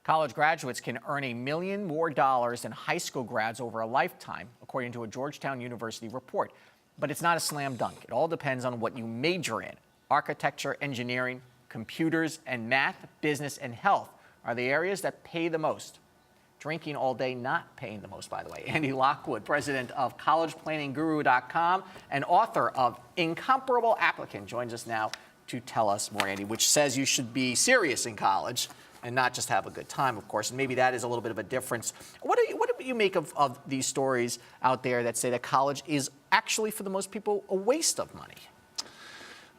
College graduates can earn $1 million more than high school grads over a lifetime, according to a Georgetown University report. But it's not a slam dunk. It all depends on what you major in. Architecture, engineering, computers, and math, business, and health are the areas that pay the most. Drinking all day not paying the most, by the way. Andy Lockwood, president of collegeplanningGuru.com and author of Incomparable Applicant, joins us now to tell us more, Andy, which says you should be serious in college and not just have a good time, of course. And maybe that is a little bit of a difference. What do you make of these stories out there that say that college is actually, for the most people, a waste of money?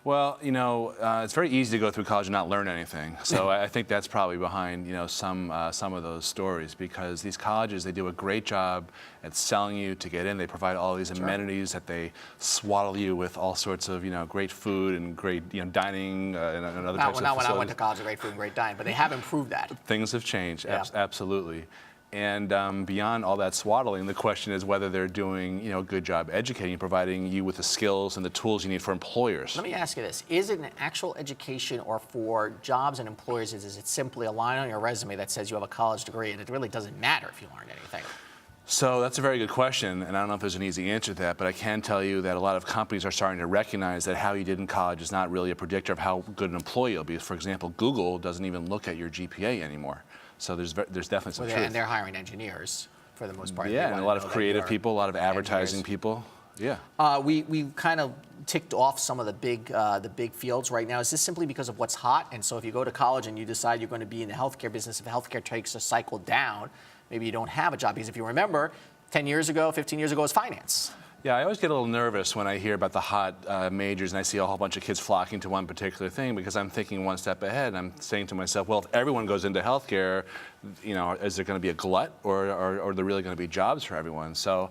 Well, it's very easy to go through college and not learn anything. So I think that's probably behind, some of those stories, because these colleges, they do a great job at selling you to get in. They provide all these amenities that they swaddle you with all sorts of, great food and great, dining and other types of facilities. Not when I went to college, great food and great dining, but they have improved that. Things have changed, yeah. Absolutely. And beyond all that swaddling, the question is whether they're doing, a good job educating, providing you with the skills and the tools you need for employers. Let me ask you this. Is it an actual education, or for jobs and employers, is it simply a line on your resume that says you have a college degree and it really doesn't matter if you learned anything? So that's a very good question, and I don't know if there's an easy answer to that, but I can tell you that a lot of companies are starting to recognize that how you did in college is not really a predictor of how good an employee you'll be. For example, Google doesn't even look at your GPA anymore. So there's definitely some truth. And they're hiring engineers for the most part. Yeah, and a lot of creative people, a lot of advertising people. Yeah. We kind of ticked off some of the big fields right now. Is this simply because of what's hot? And so if you go to college and you decide you're going to be in the healthcare business, if healthcare takes a cycle down, maybe you don't have a job. Because if you remember, 10 years ago, 15 years ago, it was finance. Yeah, I always get a little nervous when I hear about the hot majors and I see a whole bunch of kids flocking to one particular thing, because I'm thinking one step ahead. I'm saying to myself, well, if everyone goes into healthcare, is there going to be a glut, or are there really going to be jobs for everyone? So,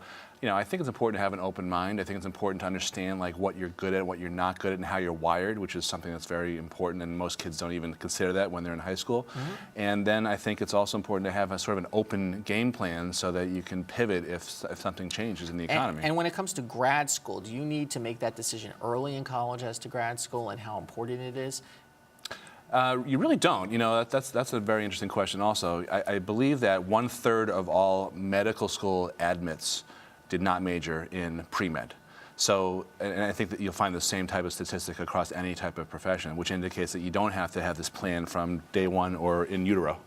I think it's important to have an open mind. I think it's important to understand what you're good at, what you're not good at, and how you're wired, which is something that's very important, and most kids don't even consider that when they're in high school. Mm-hmm. And then I think it's also important to have a sort of an open game plan so that you can pivot if something changes in the economy. And when it comes to grad school, do you need to make that decision early in college as to grad school and how important it is? You really don't. That's a very interesting question also. I believe that 1/3 of all medical school admits did not major in pre-med. So, and I think that you'll find the same type of statistic across any type of profession, which indicates that you don't have to have this plan from day one or in utero.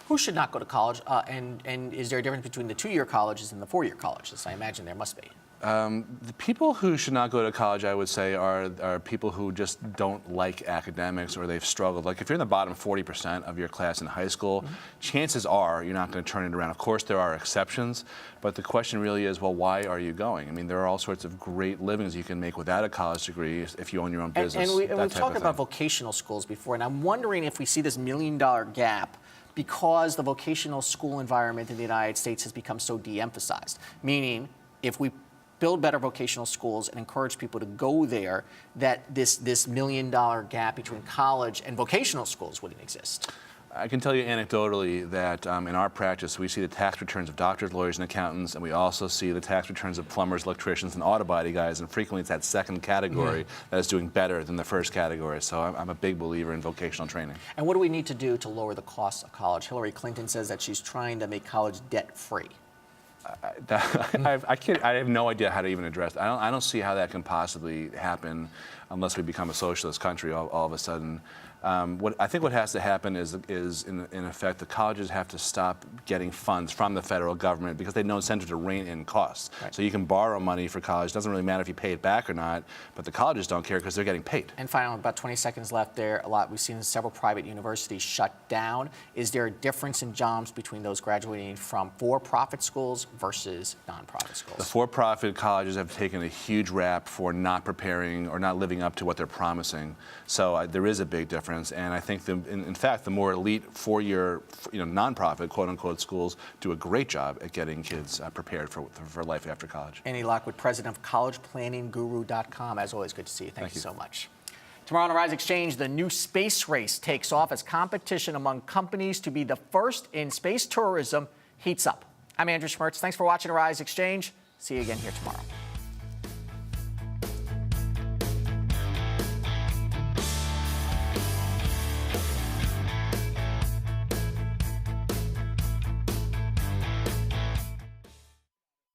Who should not go to college? And is there a difference between the 2-year colleges and the 4-year colleges? I imagine there must be. The people who should not go to college, I would say, are people who just don't like academics, or they've struggled. Like if you're in the bottom 40% of your class in high school, mm-hmm. chances are you're not going to turn it around. Of course, there are exceptions, but the question really is, well, why are you going? I mean, there are all sorts of great livings you can make without a college degree if you own your own business. And we've talked about vocational schools before, and I'm wondering if we see this $1 million gap because the vocational school environment in the United States has become so de-emphasized. Meaning, if we build better vocational schools and encourage people to go there, that this $1 million gap between college and vocational schools wouldn't exist. I can tell you anecdotally that in our practice, we see the tax returns of doctors, lawyers, and accountants, and we also see the tax returns of plumbers, electricians, and auto body guys, and frequently it's that second category that is doing better than the first category. So I'm a big believer in vocational training. And what do we need to do to lower the cost of college? Hillary Clinton says that she's trying to make college debt-free. I have no idea how to even address that. I don't see how that can possibly happen unless we become a socialist country all of a sudden. I think what has to happen is in effect, the colleges have to stop getting funds from the federal government because they have no incentive to rein in costs. Right. So you can borrow money for college. It doesn't really matter if you pay it back or not, but the colleges don't care because they're getting paid. And finally, about 20 seconds left there. We've seen several private universities shut down. Is there a difference in jobs between those graduating from for-profit schools versus nonprofit schools? The for-profit colleges have taken a huge rap for not preparing or not living up to what they're promising. So there is a big difference. And I think, in fact, the more elite 4-year, nonprofit, quote-unquote, schools do a great job at getting kids prepared for life after college. Andy Lockwood, president of collegeplanningGuru.com. As always, good to see you. Thank you so much. Tomorrow on Arise Xchange, the new space race takes off as competition among companies to be the first in space tourism heats up. I'm Andrew Schmertz. Thanks for watching Arise Xchange. See you again here tomorrow.